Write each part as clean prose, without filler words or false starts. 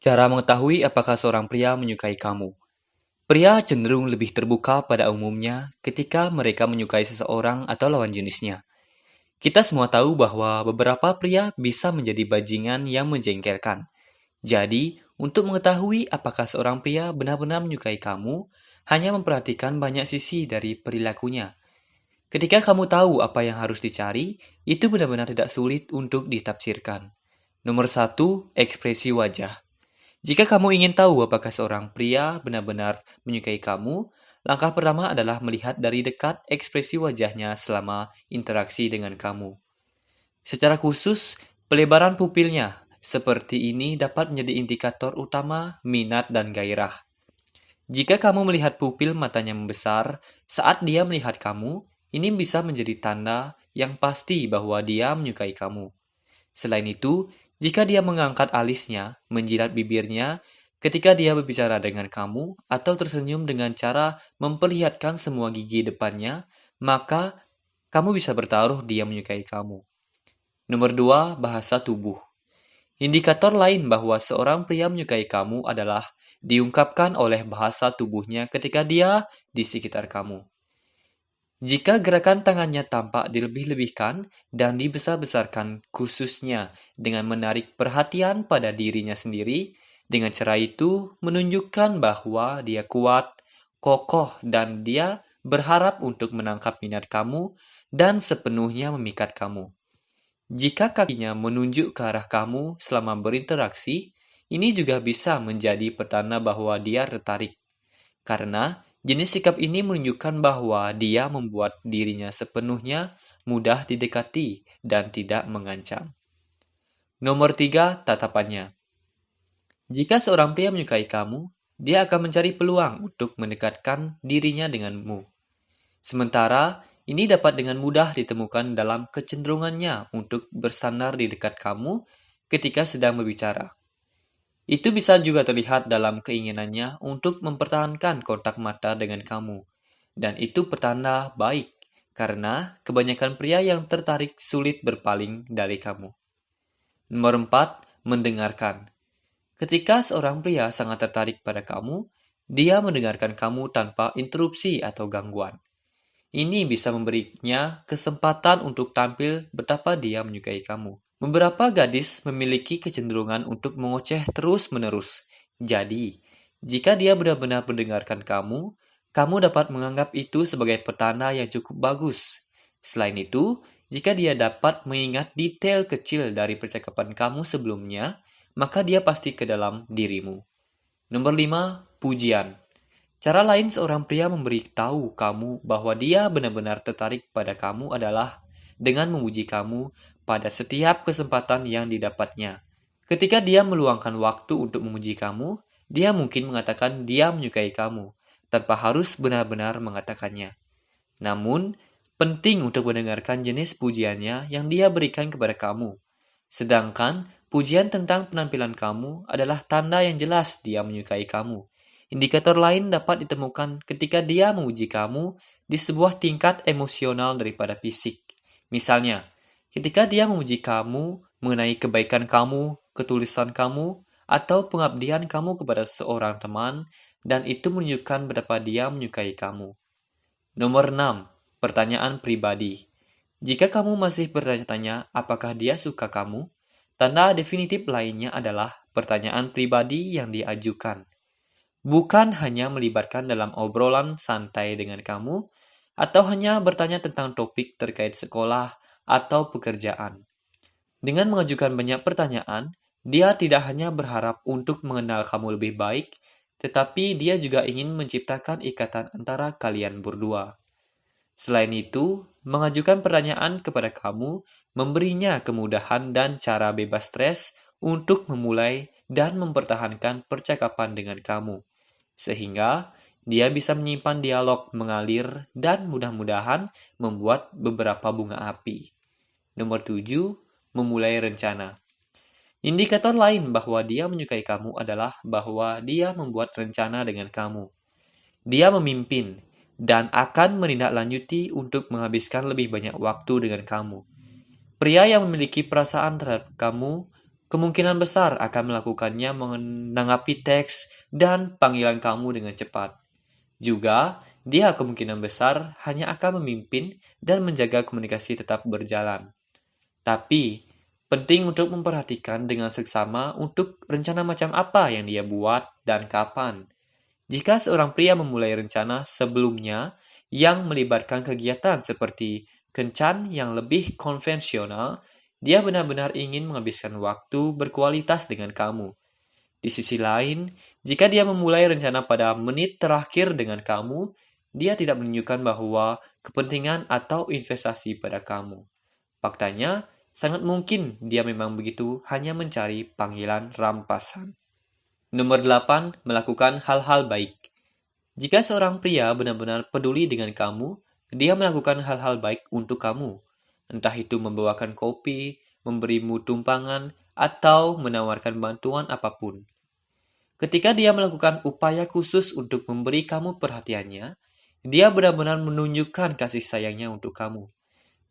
Cara mengetahui apakah seorang pria menyukai kamu. Pria cenderung lebih terbuka pada umumnya ketika mereka menyukai seseorang atau lawan jenisnya. Kita semua tahu bahwa beberapa pria bisa menjadi bajingan yang menjengkelkan. Jadi, untuk mengetahui apakah seorang pria benar-benar menyukai kamu, hanya memperhatikan banyak sisi dari perilakunya. Ketika kamu tahu apa yang harus dicari, itu benar-benar tidak sulit untuk ditafsirkan. Nomor satu, ekspresi wajah. Jika kamu ingin tahu apakah seorang pria benar-benar menyukai kamu, langkah pertama adalah melihat dari dekat ekspresi wajahnya selama interaksi dengan kamu. Secara khusus, pelebaran pupilnya seperti ini dapat menjadi indikator utama minat dan gairah. Jika kamu melihat pupil matanya membesar saat dia melihat kamu, ini bisa menjadi tanda yang pasti bahwa dia menyukai kamu. Selain itu, jika dia mengangkat alisnya, menjilat bibirnya, ketika dia berbicara dengan kamu, atau tersenyum dengan cara memperlihatkan semua gigi depannya, maka kamu bisa bertaruh dia menyukai kamu. Nomor 2, bahasa tubuh. Indikator lain bahwa seorang pria menyukai kamu adalah diungkapkan oleh bahasa tubuhnya ketika dia di sekitar kamu. Jika gerakan tangannya tampak dilebih-lebihkan dan dibesar-besarkan khususnya dengan menarik perhatian pada dirinya sendiri, dengan cara itu menunjukkan bahwa dia kuat, kokoh, dan dia berharap untuk menangkap minat kamu dan sepenuhnya memikat kamu. Jika kakinya menunjuk ke arah kamu selama berinteraksi, ini juga bisa menjadi pertanda bahwa dia tertarik. Karena jenis sikap ini menunjukkan bahwa dia membuat dirinya sepenuhnya mudah didekati dan tidak mengancam. Nomor 3, tatapannya. Jika seorang pria menyukai kamu, dia akan mencari peluang untuk mendekatkan dirinya denganmu. Sementara, ini dapat dengan mudah ditemukan dalam kecenderungannya untuk bersandar di dekat kamu ketika sedang berbicara. Itu bisa juga terlihat dalam keinginannya untuk mempertahankan kontak mata dengan kamu. Dan itu pertanda baik, karena kebanyakan pria yang tertarik sulit berpaling dari kamu. Nomor 4, mendengarkan. Ketika seorang pria sangat tertarik pada kamu, dia mendengarkan kamu tanpa interupsi atau gangguan. Ini bisa memberinya kesempatan untuk tampil betapa dia menyukai kamu. Beberapa gadis memiliki kecenderungan untuk mengoceh terus-menerus. Jadi, jika dia benar-benar mendengarkan kamu, kamu dapat menganggap itu sebagai petanda yang cukup bagus. Selain itu, jika dia dapat mengingat detail kecil dari percakapan kamu sebelumnya, maka dia pasti ke dalam dirimu. Nomor 5, pujian. Cara lain seorang pria memberitahu kamu bahwa dia benar-benar tertarik pada kamu adalah dengan memuji kamu pada setiap kesempatan yang didapatnya. Ketika dia meluangkan waktu untuk memuji kamu, dia mungkin mengatakan dia menyukai kamu, tanpa harus benar-benar mengatakannya. Namun, penting untuk mendengarkan jenis pujiannya yang dia berikan kepada kamu. Sedangkan, pujian tentang penampilan kamu adalah tanda yang jelas dia menyukai kamu. Indikator lain dapat ditemukan ketika dia memuji kamu di sebuah tingkat emosional daripada fisik. Misalnya, ketika dia memuji kamu mengenai kebaikan kamu, ketulisan kamu, atau pengabdian kamu kepada seorang teman, dan itu menunjukkan betapa dia menyukai kamu. Nomor 6. Pertanyaan pribadi. Jika kamu masih bertanya-tanya apakah dia suka kamu, tanda definitif lainnya adalah pertanyaan pribadi yang diajukan. Bukan hanya melibatkan dalam obrolan santai dengan kamu, atau hanya bertanya tentang topik terkait sekolah atau pekerjaan. Dengan mengajukan banyak pertanyaan, dia tidak hanya berharap untuk mengenal kamu lebih baik, tetapi dia juga ingin menciptakan ikatan antara kalian berdua. Selain itu, mengajukan pertanyaan kepada kamu memberinya kemudahan dan cara bebas stres untuk memulai dan mempertahankan percakapan dengan kamu, sehingga dia bisa menyimpan dialog mengalir dan mudah-mudahan membuat beberapa bunga api. Nomor 7, memulai rencana. Indikator lain bahwa dia menyukai kamu adalah bahwa dia membuat rencana dengan kamu. Dia memimpin dan akan menindaklanjuti untuk menghabiskan lebih banyak waktu dengan kamu. Pria yang memiliki perasaan terhadap kamu kemungkinan besar akan melakukannya menanggapi teks dan panggilan kamu dengan cepat. Juga, dia kemungkinan besar hanya akan memimpin dan menjaga komunikasi tetap berjalan. Tapi, penting untuk memperhatikan dengan seksama untuk rencana macam apa yang dia buat dan kapan. Jika seorang pria memulai rencana sebelumnya yang melibatkan kegiatan seperti kencan yang lebih konvensional, dia benar-benar ingin menghabiskan waktu berkualitas dengan kamu. Di sisi lain, jika dia memulai rencana pada menit terakhir dengan kamu, dia tidak menunjukkan bahwa kepentingan atau investasi pada kamu. Faktanya, sangat mungkin dia memang begitu hanya mencari panggilan rampasan. Nomor 8, melakukan hal-hal baik. Jika seorang pria benar-benar peduli dengan kamu, dia melakukan hal-hal baik untuk kamu. Entah itu membawakan kopi, memberimu tumpangan, atau menawarkan bantuan apapun. Ketika dia melakukan upaya khusus untuk memberi kamu perhatiannya, dia benar-benar menunjukkan kasih sayangnya untuk kamu.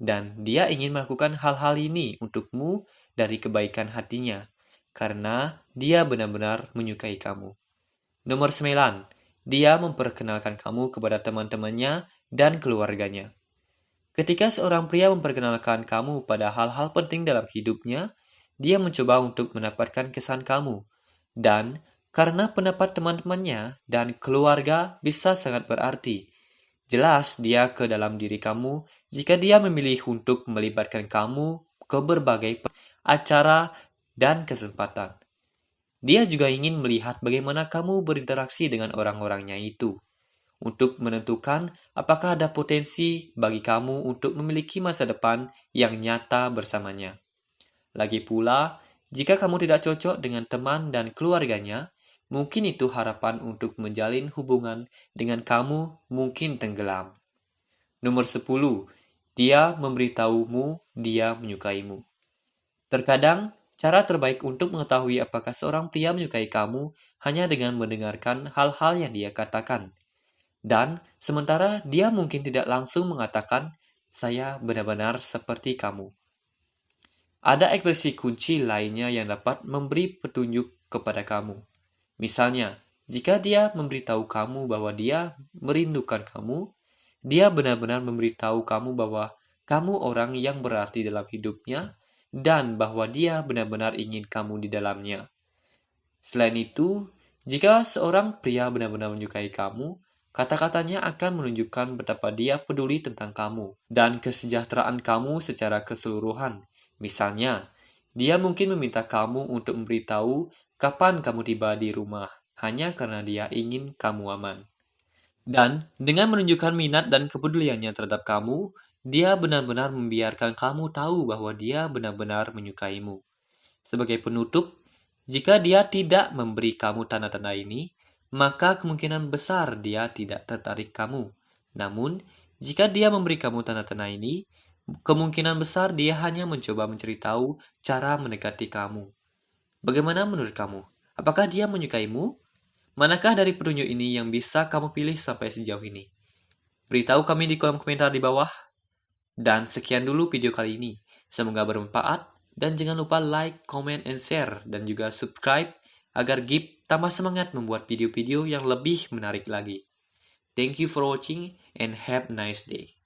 Dan dia ingin melakukan hal-hal ini untukmu dari kebaikan hatinya, karena dia benar-benar menyukai kamu. Nomor 9, dia memperkenalkan kamu kepada teman-temannya dan keluarganya. Ketika seorang pria memperkenalkan kamu pada hal-hal penting dalam hidupnya, dia mencoba untuk mendapatkan kesan kamu. Dan karena pendapat teman-temannya dan keluarga bisa sangat berarti, jelas dia ke dalam diri kamu jika dia memilih untuk melibatkan kamu ke berbagai acara dan kesempatan. Dia juga ingin melihat bagaimana kamu berinteraksi dengan orang-orangnya itu, untuk menentukan apakah ada potensi bagi kamu untuk memiliki masa depan yang nyata bersamanya. Lagi pula, jika kamu tidak cocok dengan teman dan keluarganya, mungkin itu harapan untuk menjalin hubungan dengan kamu mungkin tenggelam. Nomor 10, dia memberitahumu dia menyukaimu. Terkadang, cara terbaik untuk mengetahui apakah seorang pria menyukai kamu hanya dengan mendengarkan hal-hal yang dia katakan. Dan sementara dia mungkin tidak langsung mengatakan, "Saya benar-benar seperti kamu." Ada ekspresi kunci lainnya yang dapat memberi petunjuk kepada kamu. Misalnya, jika dia memberitahu kamu bahwa dia merindukan kamu, dia benar-benar memberitahu kamu bahwa kamu orang yang berarti dalam hidupnya dan bahwa dia benar-benar ingin kamu di dalamnya. Selain itu, jika seorang pria benar-benar menyukai kamu, kata-katanya akan menunjukkan betapa dia peduli tentang kamu dan kesejahteraan kamu secara keseluruhan. Misalnya, dia mungkin meminta kamu untuk memberitahu kapan kamu tiba di rumah, hanya karena dia ingin kamu aman. Dan dengan menunjukkan minat dan kepeduliannya terhadap kamu, dia benar-benar membiarkan kamu tahu bahwa dia benar-benar menyukaimu. Sebagai penutup, jika dia tidak memberi kamu tanda-tanda ini, maka kemungkinan besar dia tidak tertarik kamu. Namun, jika dia memberi kamu tanda-tanda ini, kemungkinan besar dia hanya mencoba mencari tahu cara mendekati kamu. Bagaimana menurut kamu? Apakah dia menyukaimu? Manakah dari petunjuk ini yang bisa kamu pilih sampai sejauh ini? Beritahu kami di kolom komentar di bawah. Dan sekian dulu video kali ini. Semoga bermanfaat. Dan jangan lupa like, comment, and share. Dan juga subscribe agar Gip tambah semangat membuat video-video yang lebih menarik lagi. Thank you for watching and have a nice day.